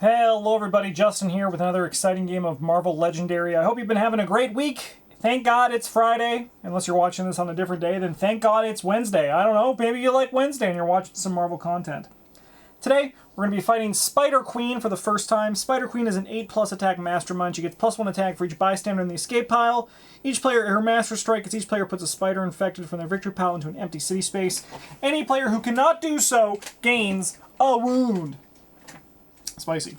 Hello everybody, Justin here with another exciting game of Marvel Legendary. I hope you've been having a great week. Thank God it's Friday. Unless you're watching this on a different day, then thank God it's Wednesday. I don't know, maybe you like Wednesday and you're watching some Marvel content. Today, we're going to be fighting Spider-Queen for the first time. Spider-Queen is an 8+ attack mastermind. She gets +1 attack for each bystander in the escape pile. Each player, her master strike is each player puts a spider infected from their victory pile into an empty city space. Any player who cannot do so gains a wound. Spicy.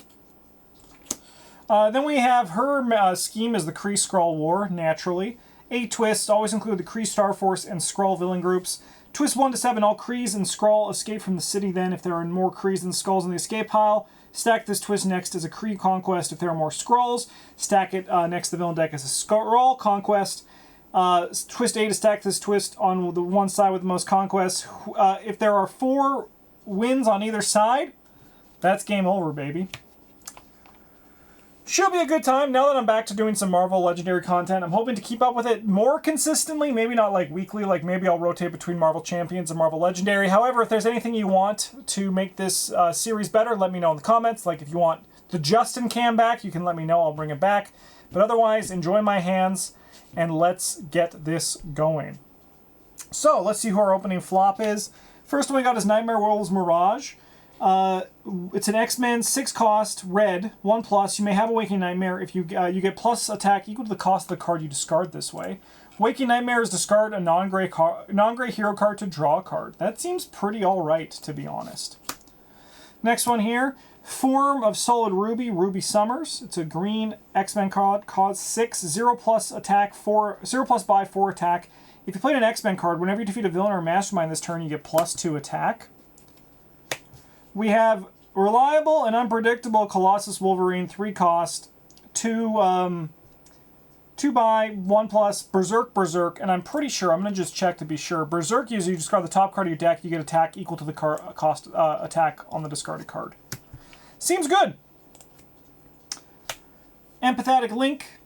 Then we have her scheme is the Kree-Skrull War, naturally. 8 twists, always include the Kree Star Force and Skrull villain groups. Twist 1 to 7, all Krees and Skrull escape from the city then if there are more Krees than Skrulls in the escape pile. Stack this twist next as a Kree conquest if there are more Skrulls. Stack it next to the villain deck as a Skrull conquest. Twist A to stack this twist on the one side with the most conquests. If there are 4 wins on either side, that's game over, baby. Should be a good time now that I'm back to doing some Marvel Legendary content. I'm hoping to keep up with it more consistently. Maybe not like weekly, like maybe I'll rotate between Marvel Champions and Marvel Legendary. However, if there's anything you want to make this series better, let me know in the comments. Like if you want the Justin cam back, you can let me know. I'll bring it back. But otherwise, enjoy my hands and let's get this going. So let's see who our opening flop is. First one we got is Nightmare Wolves Mirage. It's an X-Men 6-cost red 1+. You may have a Waking Nightmare if you get plus attack equal to the cost of the card you discard this way. Waking Nightmare is discard a non-gray hero card to draw a card. That seems pretty alright, to be honest. Next one here, Form of Solid Ruby, Ruby Summers. It's a green X-Men card, cost 6, 0+ attack, 0+ buy, 4 attack. If you play an X-Men card, whenever you defeat a villain or a mastermind this turn, you get +2 attack. We have Reliable and Unpredictable Colossus Wolverine, 3-cost, 2 buy, 1+, Berserk, and I'm pretty sure, I'm going to just check to be sure. Berserk uses you discard the top card of your deck, you get attack equal to the cost attack on the discarded card. Seems good. Empathetic Link.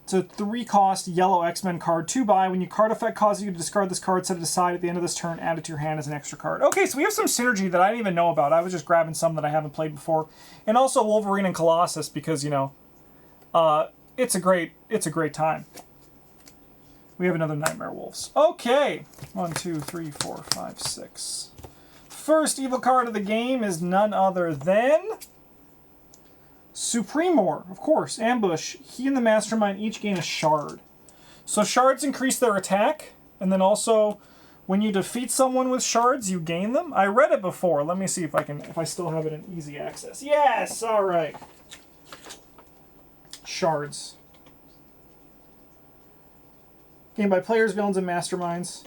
It's a 3-cost yellow X-Men card, 2 buy. When your card effect causes you to discard this card, set it aside at the end of this turn, add it to your hand as an extra card. Okay, so we have some synergy that I didn't even know about. I was just grabbing some that I haven't played before. And also Wolverine and Colossus because, you know, it's a great time. We have another Nightmare Wolves. Okay, 1, 2, 3, 4, 5, 6. First evil card of the game is none other than Supremor, of course, Ambush. He and the Mastermind each gain a shard. So shards increase their attack, and then also when you defeat someone with shards, you gain them. I read it before. Let me see if I still have it in easy access. Yes, all right. Shards. Gained by players, villains, and masterminds.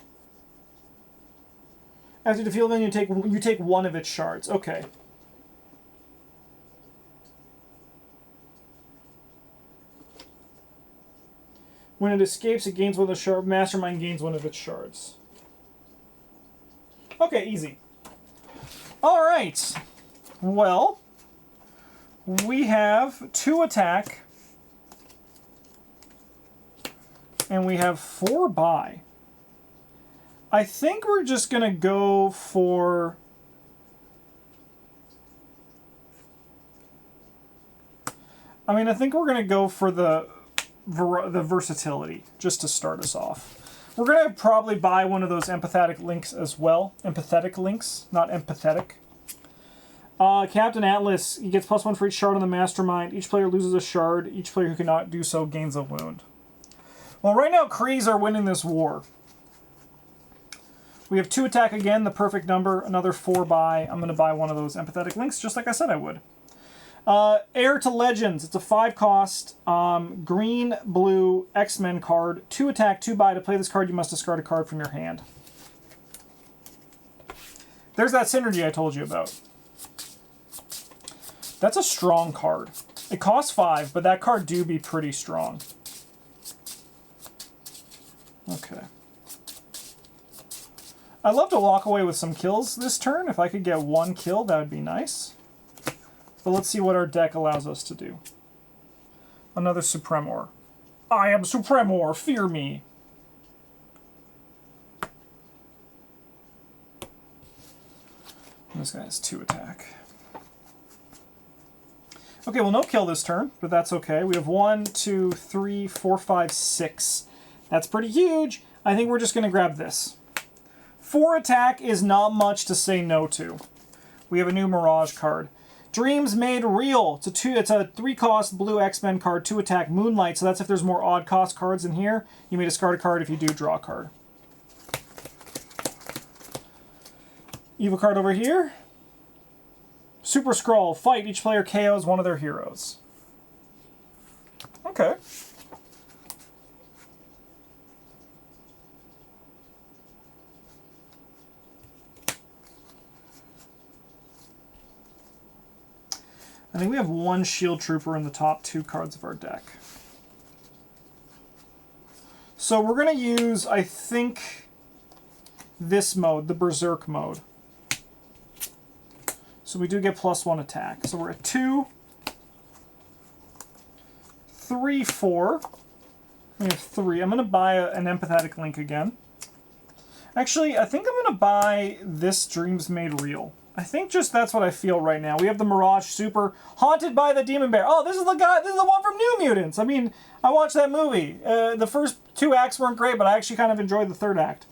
After you defeat a villain, you take one of its shards. Okay. When it escapes, it gains one of the shards. Mastermind gains one of its shards. Okay, easy. All right. Well, we have 2 attack. And we have 4 buy. I think we're just going to go for... I think we're going to go for the versatility, just to start us off. We're going to probably buy one of those empathetic links as well. Empathetic links, not empathetic. Captain Atlas, he gets +1 for each shard on the Mastermind. Each player loses a shard. Each player who cannot do so gains a wound. Well, right now, Krees are winning this war. We have 2 attack again, the perfect number. Another 4 buy. I'm going to buy one of those empathetic links, just like I said I would. Heir to Legends. It's a 5-cost green-blue X-Men card. 2 attack, 2 buy. To play this card, you must discard a card from your hand. There's that synergy I told you about. That's a strong card. It costs 5, but that card do be pretty strong. Okay. I'd love to walk away with some kills this turn. If I could get 1 kill, that would be nice. But let's see what our deck allows us to do. Another Supremor. I am Supremor, fear me. This guy has 2 attack. Okay, well, no kill this turn, but that's okay. We have 1, 2, 3, 4, 5, 6. That's pretty huge. I think we're just going to grab this. 4 attack is not much to say no to. We have a new Mirage card. Dreams Made Real. It's a 3-cost blue X-Men card, 2 attack, Moonlight. So that's if there's more odd cost cards in here. You may discard a card if you do draw a card. Evil card over here. Super Skrull. Fight. Each player KOs one of their heroes. Okay. I think we have 1 Shield Trooper in the top 2 cards of our deck. So we're going to use, I think, this mode, the Berserk mode. So we do get +1 attack. So we're at 2, 3, 4. We have 3. I'm going to buy an Empathetic Link again. Actually, I think I'm going to buy this Dreams Made Real. I think just that's what I feel right now. We have the Mirage Super, Haunted by the Demon Bear. Oh, this is the guy, this is the one from New Mutants. I mean, I watched that movie. The first 2 acts weren't great, but I actually kind of enjoyed the 3rd act.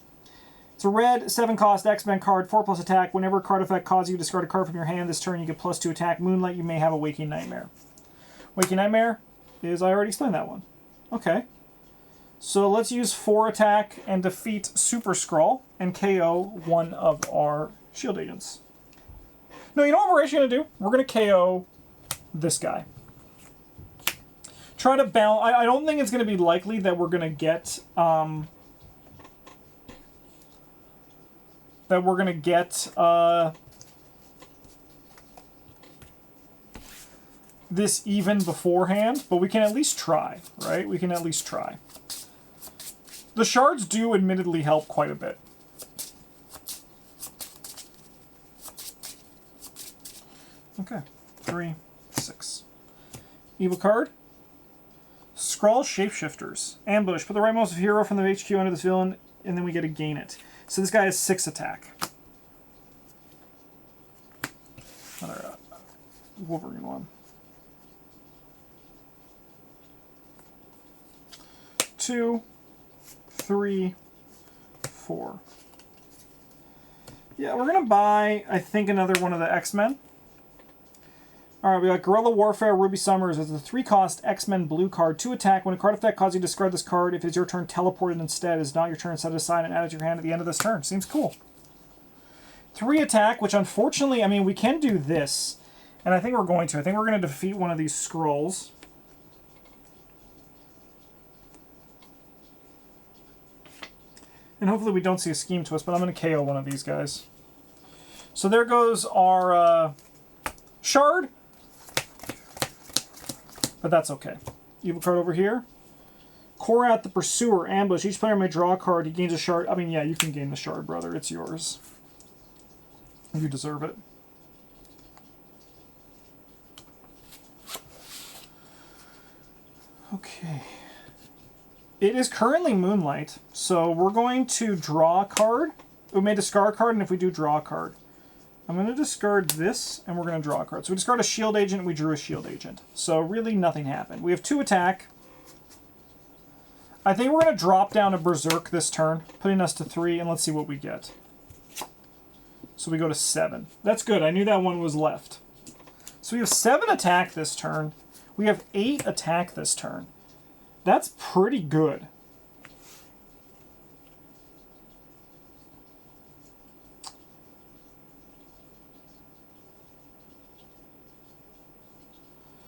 It's a red 7-cost X-Men card, 4+ attack. Whenever a card effect causes you to discard a card from your hand this turn, you get +2 attack. Moonlight, you may have a Waking Nightmare. Waking Nightmare is, I already explained that one. Okay. So let's use 4 attack and defeat Super Skrull and KO one of our shield agents. No, you know what we're actually going to do? We're going to KO this guy. Try to balance. I don't think it's going to be likely that we're going to get this even beforehand, but we can at least try, right? We can at least try. The shards do admittedly help quite a bit. Okay, 3, 6. Evil card. Skrull Shapeshifters. Ambush. Put the rightmost hero from the HQ under this villain, and then we get to gain it. So this guy has 6 attack. Another Wolverine one. 2, 3, 4. Yeah, we're going to buy, I think, another one of the X-Men. Alright, we got Guerrilla Warfare, Ruby Summers. It's a 3-cost X-Men blue card, 2 attack. When a card effect causes you to discard this card, if it's your turn, teleport it instead. It's not your turn, set it aside and add it to your hand at the end of this turn. Seems cool. 3 attack, which unfortunately, I mean, we can do this. And I think we're going to. I think we're going to defeat one of these Skrulls. And hopefully we don't see a scheme twist, but I'm going to KO one of these guys. So there goes our shard. But that's okay. Evil card over here. Korat the Pursuer, Ambush. Each player may draw a card. He gains a shard. I mean, yeah, you can gain the shard, brother. It's yours. You deserve it. Okay. It is currently Moonlight, so we're going to draw a card. We may discard a card, and if we do, draw a card. I'm going to discard this, and we're going to draw a card. So we discard a shield agent, and we drew a shield agent. So really nothing happened. We have 2 attack. I think we're going to drop down a Berserk this turn, putting us to 3, and let's see what we get. So we go to 7. That's good. I knew that one was left. So we have 7 attack this turn. We have 8 attack this turn. That's pretty good.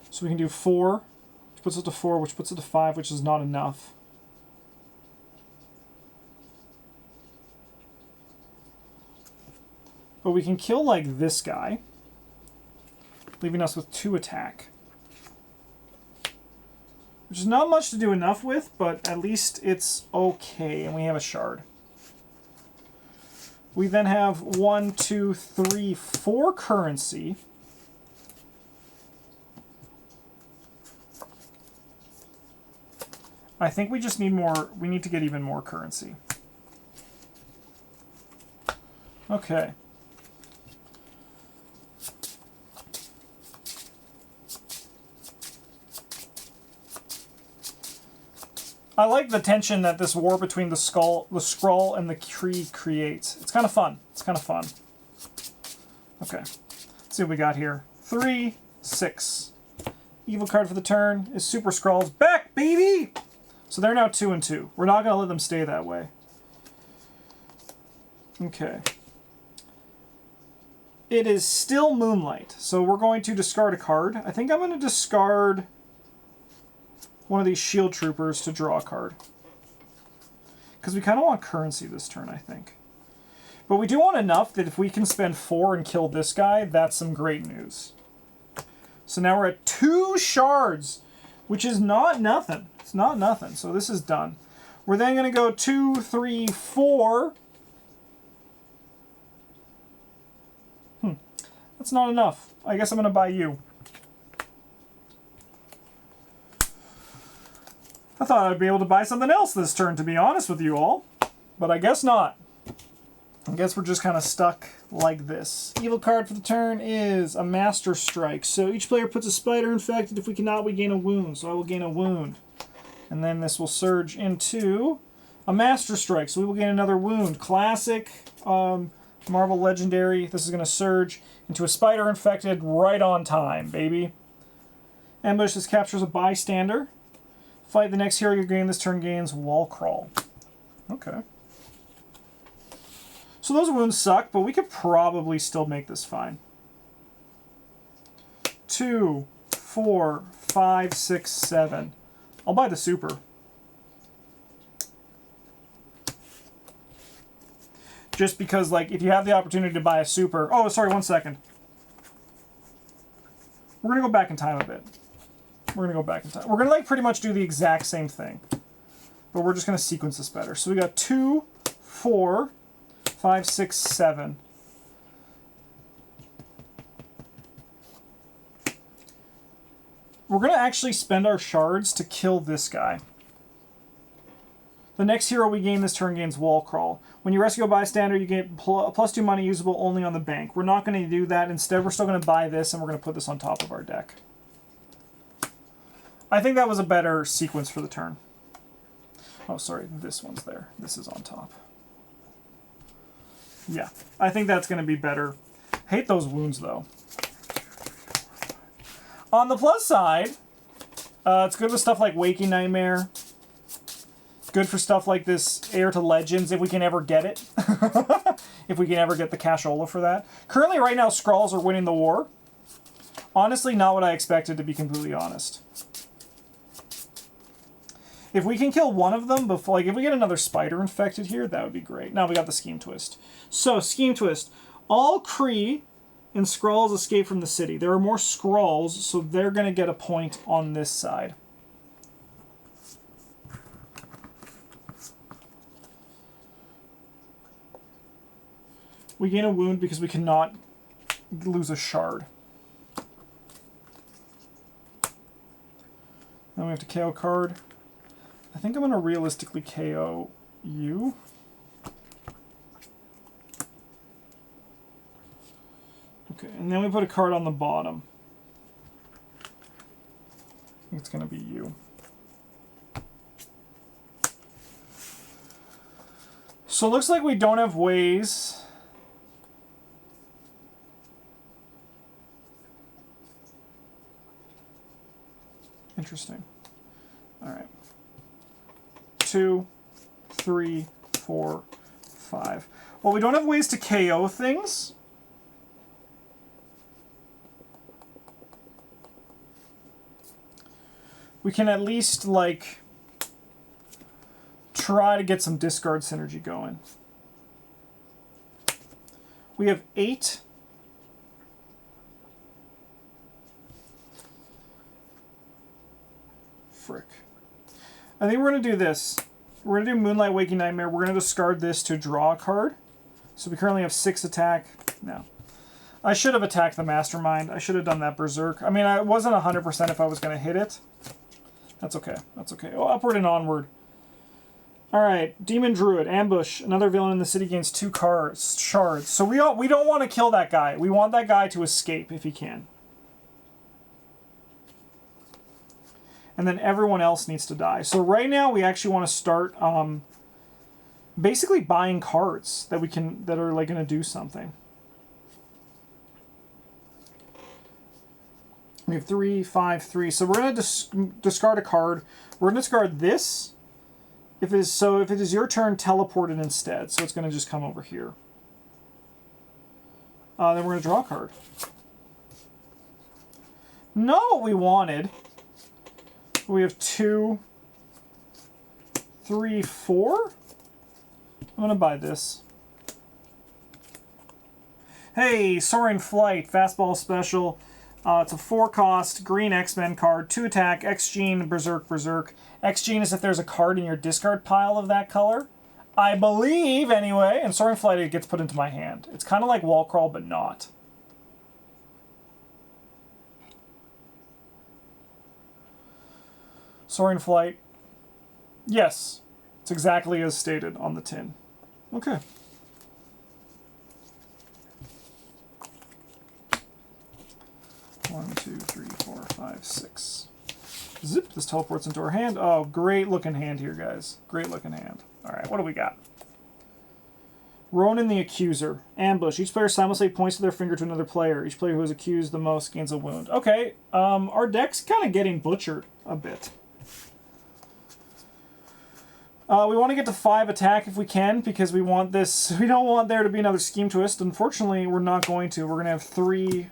So we can do 4, which puts it to 4, which puts it to 5, which is not enough. But we can kill, like, this guy, leaving us with 2 attack. Which is not much to do enough with, but at least it's okay, and we have a shard. We then have 1, 2, 3, 4 currency. I think we just need more, we need to get even more currency. Okay. I like the tension that this war between the Skrull and the Kree creates. It's kind of fun. It's kind of fun. Okay. Let's see what we got here. 3, 6. Evil card for the turn is Super Skrull's back, baby! So they're now 2 and 2. We're not going to let them stay that way. Okay. It is still Moonlight, so we're going to discard a card. I think I'm going to discard one of these Shield Troopers to draw a card. Because we kind of want currency this turn, I think. But we do want enough that if we can spend 4 and kill this guy, that's some great news. So now we're at 2 shards, which is not nothing. It's not nothing, so this is done. We're then going to go 2, 3, 4... That's not enough. I guess I'm going to buy you. I thought I'd be able to buy something else this turn, to be honest with you all. But I guess not. I guess we're just kind of stuck like this. Evil card for the turn is a Master Strike. So each player puts a spider infected. If we cannot, we gain a wound. So I will gain a wound. And then this will surge into a Master Strike. So we will gain another wound. Classic Marvel Legendary. This is going to surge into a spider infected right on time, baby. Ambush. This captures a bystander. Fight the next hero you gain this turn gains Wall Crawl. Okay. So those wounds suck, but we could probably still make this fine. 2, 4, 5, 6, 7. I'll buy the super. Just because, like, if you have the opportunity to buy a super... Oh, sorry, 1 second. We're going to go back in time a bit. We're going to go back in time. We're going to, like, pretty much do the exact same thing. But we're just going to sequence this better. So we got 2, 4, 5, 6, 7. We're going to actually spend our shards to kill this guy. The next hero we gain this turn gains Wall Crawl. When you rescue a bystander, you get +2 money usable only on the bank. We're not going to do that. Instead, we're still going to buy this, and we're going to put this on top of our deck. I think that was a better sequence for the turn. Oh, sorry, this one's there. This is on top. Yeah, I think that's going to be better. Hate those wounds, though. On the plus side, it's good with stuff like Waking Nightmare. Good for stuff like this Heir to Legends, if we can ever get it. If we can ever get the cashola for that. Currently, right now, Skrulls are winning the war. Honestly, not what I expected, to be completely honest. If we can kill one of them before, like, if we get another spider infected here, that would be great. Now we got the Scheme Twist. So, Scheme Twist. All Kree and Skrulls escape from the city. There are more Skrulls, so they're going to get a point on this side. We gain a wound because we cannot lose a shard. Then we have to KO card. I think I'm going to realistically KO you. Okay, and then we put a card on the bottom. I think it's going to be you. So it looks like we don't have ways... Interesting. All right. 2, 3, 4, 5. Well, we don't have ways to KO things. We can at least, like, try to get some discard synergy going. We have 8. Frick. I think we're going to do this. We're going to do Moonlight Waking Nightmare. We're going to discard this to draw a card. So we currently have 6 attack. No. I should have attacked the Mastermind. I should have done that Berserk. I mean, I wasn't 100% if I was going to hit it. That's okay. That's okay. Oh, upward and onward. Alright, Demon Druid, Ambush. Another villain in the city gains 2 shards. So we don't want to kill that guy. We want that guy to escape if he can. and then everyone else needs to die. So right now we actually want to start basically buying cards that are like going to do something. We have 3, 5, 3. So we're going to discard a card. We're going to discard this. If it is your turn, teleport it instead. So it's going to just come over here. Then we're going to draw a card. Not what we wanted. We have 2, 3, 4. I'm going to buy this. Hey, Soaring Flight, Fastball Special. It's a 4-cost green X-Men card, 2 attack, X-Gene, Berserk, Berserk. X-Gene is if there's a card in your discard pile of that color. I believe, anyway. And Soaring Flight, it gets put into my hand. It's kind of like Wall Crawl, but not. Soaring Flight. Yes. It's exactly as stated on the tin. Okay. One, 2, 3, 4, 5, 6. Zip, this teleports into our hand. Oh, great looking hand here, guys. Great looking hand. Alright, what do we got? Ronan the Accuser. Ambush. Each player simultaneously points to their finger to another player. Each player who is accused the most gains a wound. Okay, our deck's kind of getting butchered a bit. We want to get to 5 attack if we can, because we want this. We don't want there to be another Scheme Twist. Unfortunately, we're not going to. We're going to have 3...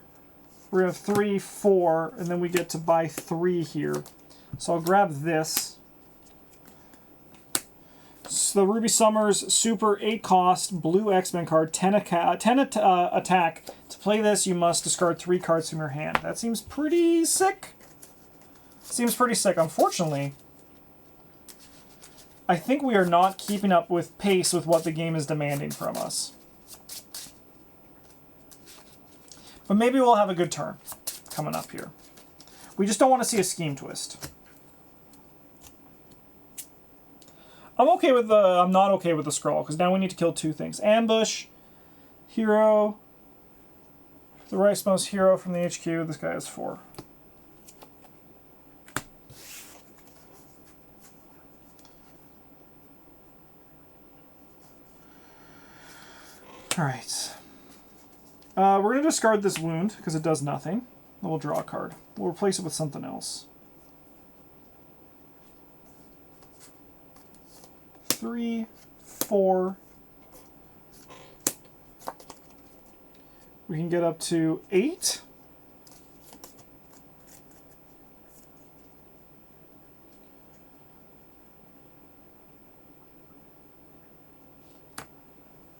We're going to have 3, 4, and then we get to buy 3 here. So I'll grab this. So the Ruby Summers Super 8-cost blue X-Men card, 10 attack. To play this, you must discard 3 cards from your hand. That seems pretty sick. Seems pretty sick. Unfortunately, I think we are not keeping up with pace with what the game is demanding from us. But maybe we'll have a good turn coming up here. We just don't want to see a Scheme Twist. I'm okay with the. I'm not okay with the scroll, because now we need to kill 2 things. Ambush, hero, the rightmost hero from the HQ. This guy has 4. Alright. We're going to discard this wound, because it does nothing. Then we'll draw a card. We'll replace it with something else. 3, 4. We can get up to 8.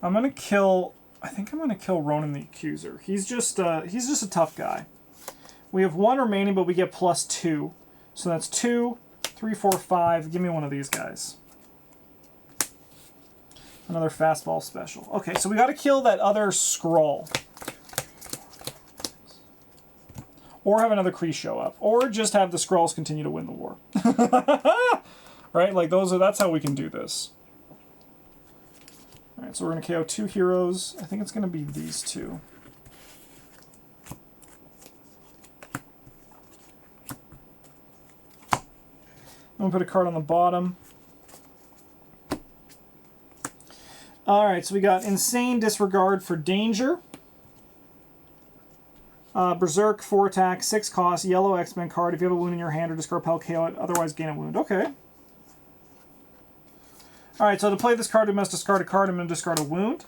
I'm going to kill... I think I'm going to kill Ronan the Accuser. He's just a tough guy. We have 1 remaining, but we get +2. So that's 2, 3, 4, 5. Give me one of these guys. Another Fastball Special. Okay, so we got to kill that other Skrull. Or have another Kree show up. Or just have the Skrulls continue to win the war. Right? Like, that's how we can do this. Alright, so we're going to KO 2 heroes. I think it's going to be these 2. I'm going to put a card on the bottom. Alright, so we got Insane Disregard for Danger. Berserk, 4 attack, 6 cost, yellow X-Men card. If you have a wound in your hand or discard pal, KO it, otherwise gain a wound. Okay. Alright, so to play this card, we must discard a card. I'm going to discard a wound.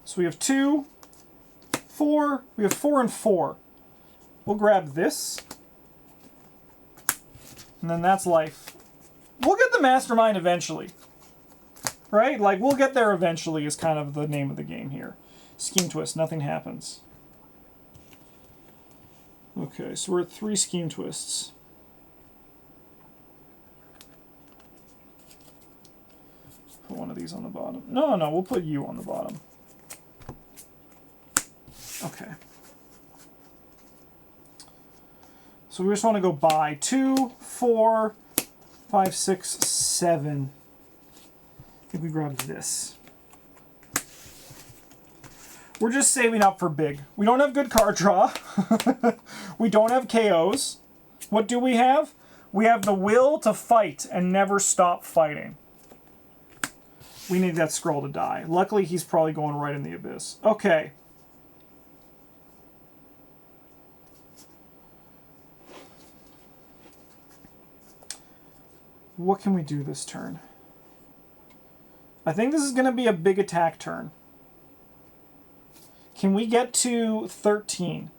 So we have 2, 4. We have 4 and 4. We'll grab this. And then that's life. We'll get the Mastermind eventually. Right? Like, we'll get there eventually is kind of the name of the game here. Scheme Twist. Nothing happens. Okay, so we're at 3 Scheme Twists. Put one of these on the bottom. No, we'll put you on the bottom. Okay. So we just want to go buy 2, 4, 5, 6, 7. I think we grab this. We're just saving up for big. We don't have good card draw. We don't have KOs. What do we have? We have the will to fight and never stop fighting. We need that Skrull to die. Luckily, he's probably going right in the abyss. Okay. What can we do this turn? I think this is going to be a big attack turn. Can we get to 13?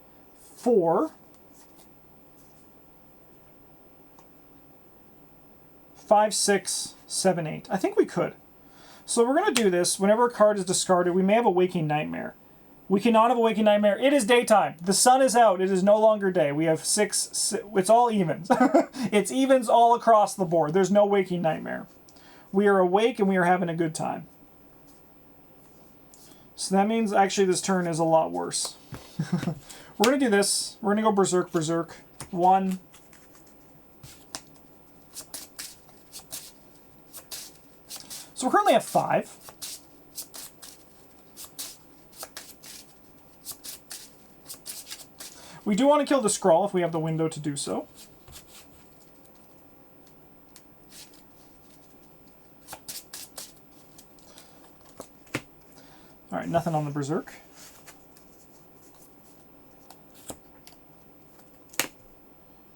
4. 5, 6, 7, 8. I think we could. So we're going to do this. Whenever a card is discarded, we may have a Waking Nightmare. We cannot have a Waking Nightmare. It is daytime. The sun is out. It is no longer day. We have 6 it's all evens. It's evens all across the board. There's no Waking Nightmare. We are awake and we are having a good time. So that means actually this turn is a lot worse. We're going to do this. We're going to go Berserk, Berserk. 1. So we're currently at 5. We do want to kill the Skrull if we have the window to do so. Alright, nothing on the Berserk.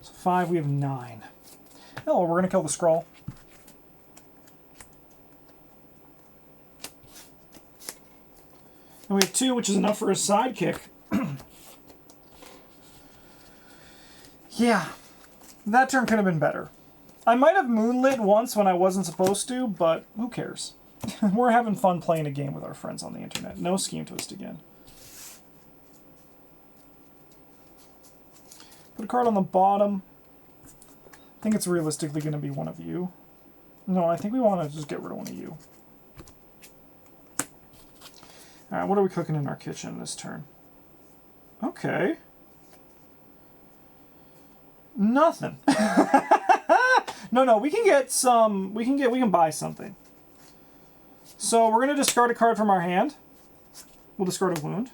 So 5, we have 9. Oh, we're going to kill the Skrull. And we have 2, which is enough for a sidekick. Yeah, that turn could have been better. I might have moonlit once when I wasn't supposed to, but who cares? We're having fun playing a game with our friends on the internet. No Scheme Twist again. Put a card on the bottom. I think it's realistically going to be one of you. No, I think we want to just get rid of one of you. Alright, what are we cooking in our kitchen this turn? Okay. Nothing. No, we can get some, we can buy something. So we're going to discard a card from our hand. We'll discard a wound.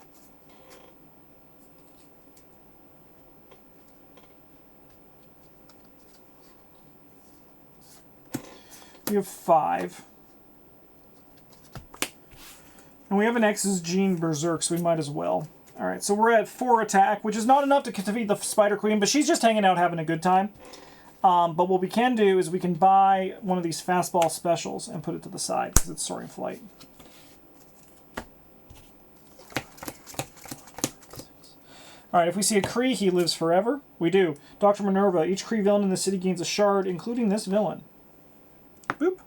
We have 5. And we have an X's Gene Berserk, so we might as well. Alright, so we're at 4 attack, which is not enough to defeat the Spider Queen, but she's just hanging out having a good time. But what we can do is we can buy one of these fastball specials and put it to the side, because it's Soaring Flight. Alright, if we see a Kree, he lives forever. We do. Dr. Minerva, each Kree villain in the city gains a shard, including this villain. Boop.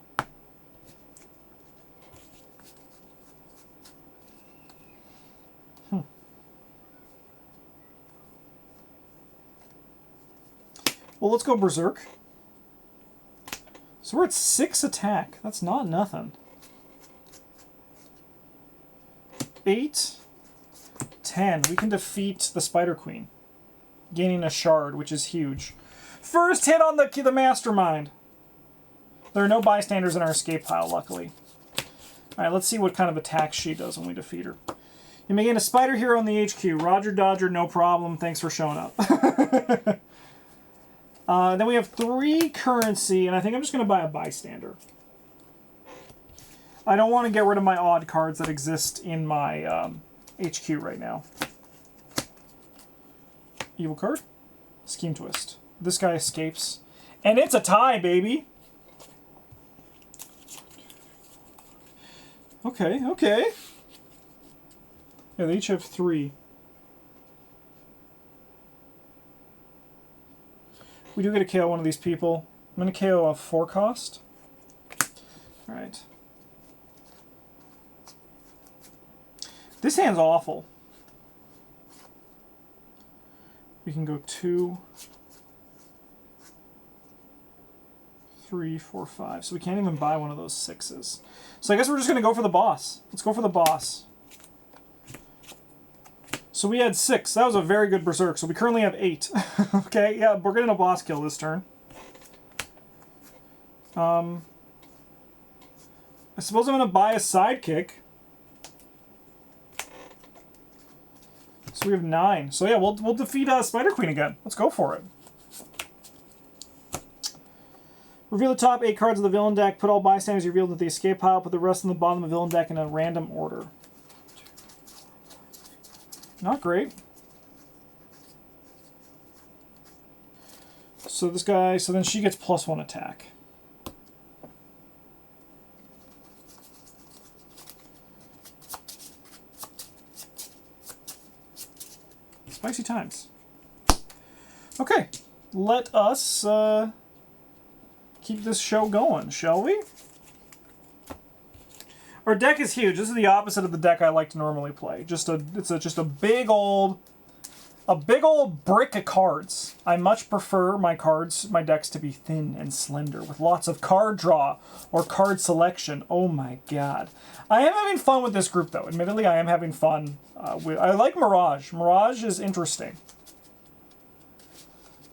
Well, let's go Berserk. So we're at 6 attack. That's not nothing. 8, 10. We can defeat the Spider Queen, gaining a shard, which is huge. First hit on the Mastermind. There are no bystanders in our escape pile, luckily. Alright, let's see what kind of attack she does when we defeat her. You may gain a Spider Hero in the HQ. Roger Dodger, no problem. Thanks for showing up. Then we have 3 currency, and I think I'm just going to buy a bystander. I don't want to get rid of my odd cards that exist in my HQ right now. Evil card. Scheme Twist. This guy escapes. And it's a tie, baby! Okay, okay. Yeah, they each have 3. We do get to KO one of these people. I'm going to KO a 4 cost. Alright. This hand's awful. We can go 2, 3, 4, 5. So we can't even buy one of those 6s. So I guess we're just going to go for the boss. Let's go for the boss. So we had 6. That was a very good Berserk. So we currently have 8. Okay, yeah, we're getting a boss kill this turn. I suppose I'm going to buy a sidekick. So we have 9. So yeah, we'll defeat Spider Queen again. Let's go for it. Reveal the top 8 cards of the villain deck. Put all bystanders revealed into the escape pile. Put the rest in the bottom of the villain deck in a random order. Not great. So this guy, so then she gets +1 attack. Spicy times. Okay, let us keep this show going, shall we? Our deck is huge. This is the opposite of the deck I like to normally play. Just a big old brick of cards. I much prefer my decks to be thin and slender with lots of card draw or card selection. Oh my god. I am having fun with this group though. Admittedly, I am having fun. I like Mirage. Mirage is interesting.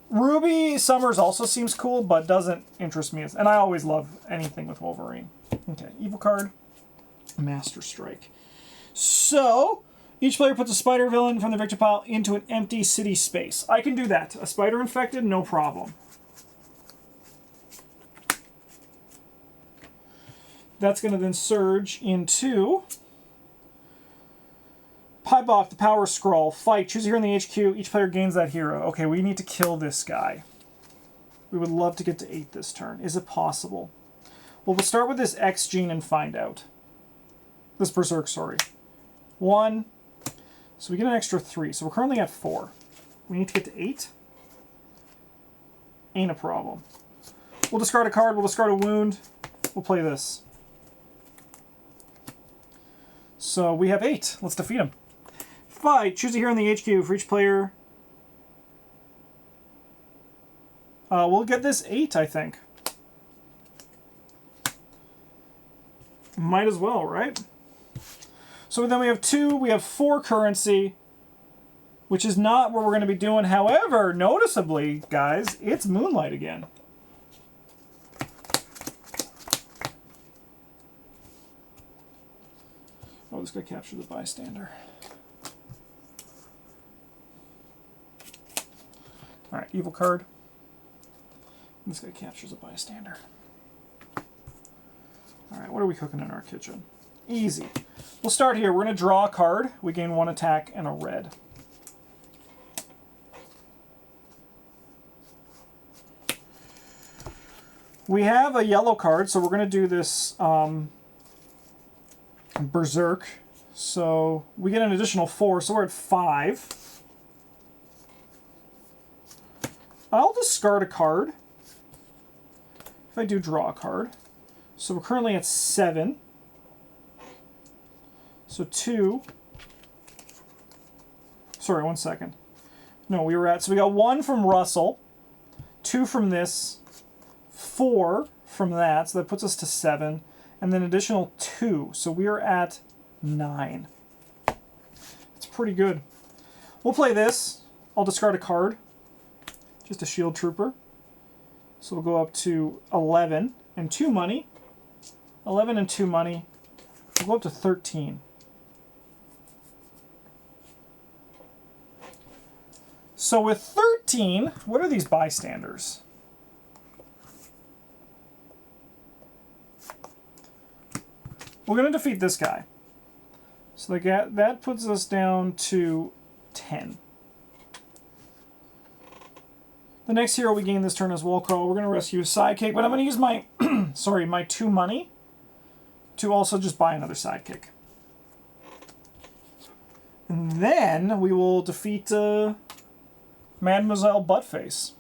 Ruby Summers also seems cool, but doesn't interest me. And I always love anything with Wolverine. Okay, evil card. Master Strike. So, each player puts a spider villain from the victor pile into an empty city space. I can do that. A spider infected, no problem. That's going to then surge into Piebok, the Power Scroll. Fight. Choose a hero in the HQ. Each player gains that hero. Okay, we need to kill this guy. We would love to get to 8 this turn. Is it possible? Well, we'll start with this X gene and find out. This Berserk, sorry. 1. So we get an extra 3. So we're currently at 4. We need to get to 8. Ain't a problem. We'll discard a card. We'll discard a wound. We'll play this. So we have 8. Let's defeat him. Fight. Choose a hero in the HQ for each player. We'll get this 8, I think. Might as well, right? So then we have 2, we have 4 currency, which is not what we're going to be doing. However, noticeably, guys, it's Moonlight again. Oh, this guy captured the bystander. Alright, evil card. This guy captures a bystander. Alright, what are we cooking in our kitchen? Easy. We'll start here. We're going to draw a card. We gain 1 attack and a red. We have a yellow card, so we're going to do this Berserk. So we get an additional 4, so we're at 5. I'll discard a card if I do draw a card. So we're currently at 7. So 2. Sorry, 1 second. No, we were at... So we got 1 from Russell, 2 from this, 4 from that. So that puts us to 7. And then additional 2. So we are at 9. It's pretty good. We'll play this. I'll discard a card. Just a Shield Trooper. So we'll go up to 11 and 2 money. 11 and 2 money. We'll go up to 13. So with 13, what are these bystanders? We're going to defeat this guy. So that puts us down to 10. The next hero we gain this turn is Wolcrawl. We're going to rescue a sidekick, but I'm going to use my sorry, my 2 money to also just buy another sidekick. And then we will defeat Mademoiselle Buttface.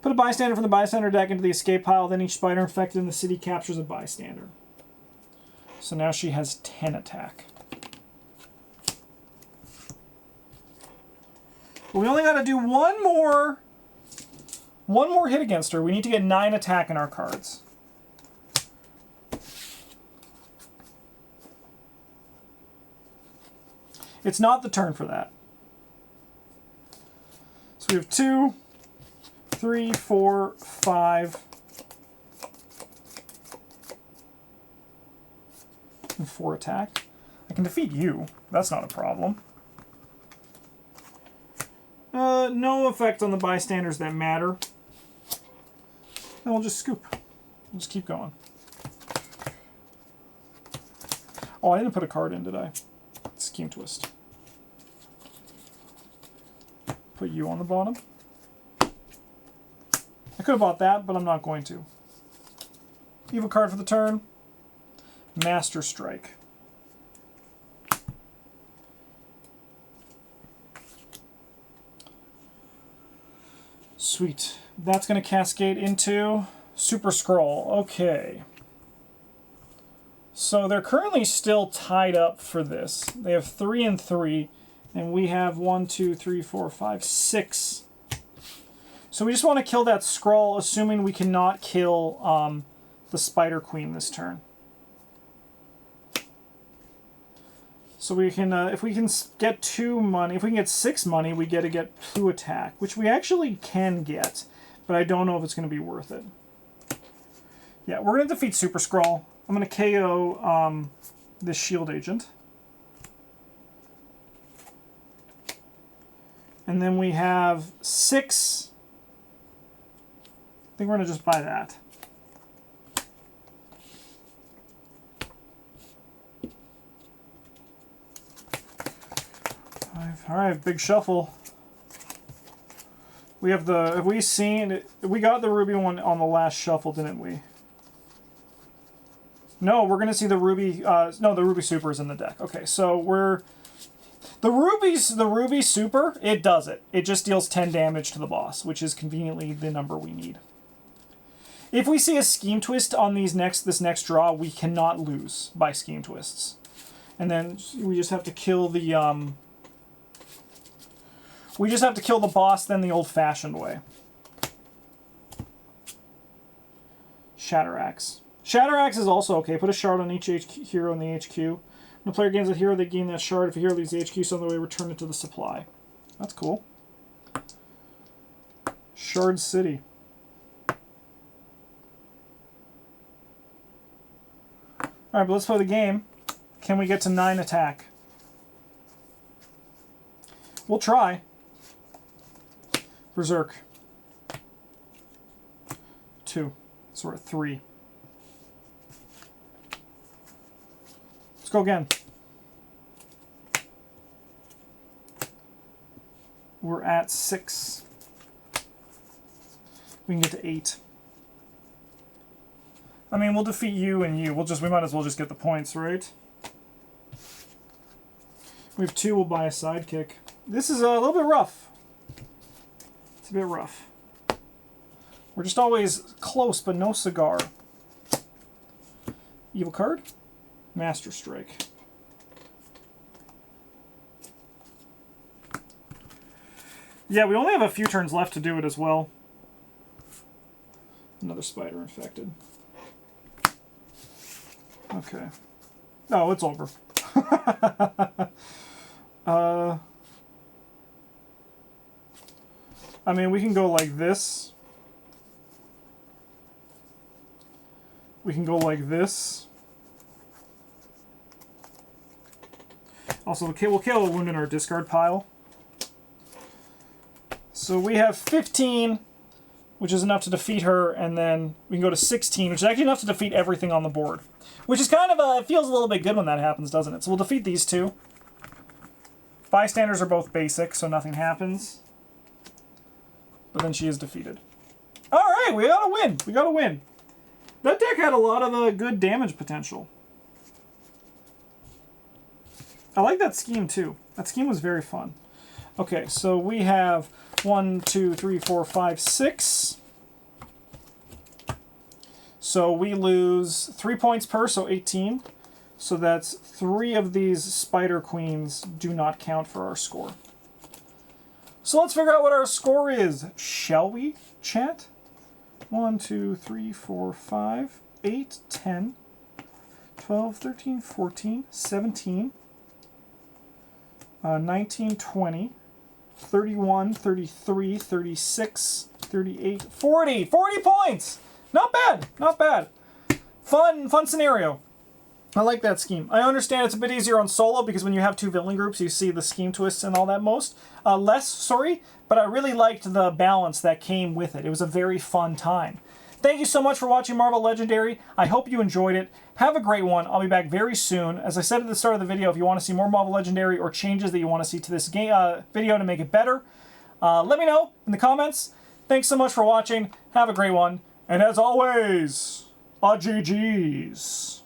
Put a bystander from the bystander deck into the escape pile, then each spider infected in the city captures a bystander. So now she has 10 attack. But we only got to do one more hit against her. We need to get 9 attack in our cards. It's not the turn for that. So we have 2, 3, 4, 5, and 4 attack. I can defeat you. That's not a problem. No effect on the bystanders that matter. Then we'll just scoop. We'll just keep going. Oh, I didn't put a card in, did I? Scheme Twist. Put you on the bottom. I could have bought that, but I'm not going to. Evil card for the turn. Master Strike. Sweet. That's going to cascade into Super-Skrull. Okay. So they're currently still tied up for this. They have 3 and 3, and we have 1, 2, 3, 4, 5, 6. So we just want to kill that Skrull, assuming we cannot kill the Spider Queen this turn. So we can, if we can get 2 money, if we can get 6 money, we get to get 2 attack, which we actually can get, but I don't know if it's going to be worth it. Yeah, we're going to defeat Super-Skrull. I'm going to KO this Shield Agent. And then we have 6. I think we're going to just buy that. All right, big shuffle. We have the, have we seen it? We got the ruby one on the last shuffle, didn't we? No, we're going to see the ruby, no, the ruby super is in the deck. Okay, so we're, the ruby super, it does it. It just deals 10 damage to the boss, which is conveniently the number we need. If we see a Scheme Twist on this next draw, we cannot lose by Scheme Twists. And then we just have to kill the, we just have to kill the boss then the old-fashioned way. Shatter Axe. Shatter Axe is also okay. Put a shard on each hero in the HQ. When the player gains a hero, they gain that shard. If a hero leaves the HQ, so on the way, return it to the supply. That's cool. Shard City. Alright, but let's play the game. Can we get to 9 attack? We'll try. Berserk. 2. So we're at 3. Let's go again. We're at 6. We can get to 8. I mean, we'll defeat you and you. We might as well just get the points, right? We have 2, we'll buy a sidekick. This is a little bit rough. It's a bit rough. We're just always close, but no cigar. Evil card. Master Strike. Yeah, we only have a few turns left to do it as well. Another spider infected. Okay. Oh, it's over. I mean, we can go like this. We can go like this. Also, we'll kill a wound in our discard pile. So we have 15, which is enough to defeat her, and then we can go to 16, which is actually enough to defeat everything on the board. Which is kind of, it feels a little bit good when that happens, doesn't it? So we'll defeat these 2. Bystanders are both basic, so nothing happens. But then she is defeated. Alright, we gotta win. We gotta win. That deck had a lot of good damage potential. I like that scheme, too. That scheme was very fun. Okay, so we have 1, 2, 3, 4, 5, 6. So we lose 3 points per, so 18. So that's 3 of these Spider Queens do not count for our score. So let's figure out what our score is, shall we, chat? 1, 2, 3, 4, 5, 8, 10, 12, 13, 14, 17, 19, 20, 31, 33, 36, 38, 40. 40 points! Not bad, not bad. Fun scenario. I like that scheme. I understand it's a bit easier on solo because when you have two villain groups, you see the scheme twists and all that less, sorry, but I really liked the balance that came with it. It was a very fun time. Thank you so much for watching Marvel Legendary. I hope you enjoyed it. Have a great one. I'll be back very soon. As I said at the start of the video, if you want to see more Marvel Legendary or changes that you want to see to this game, video to make it better, let me know in the comments. Thanks so much for watching. Have a great one. And as always, GG's.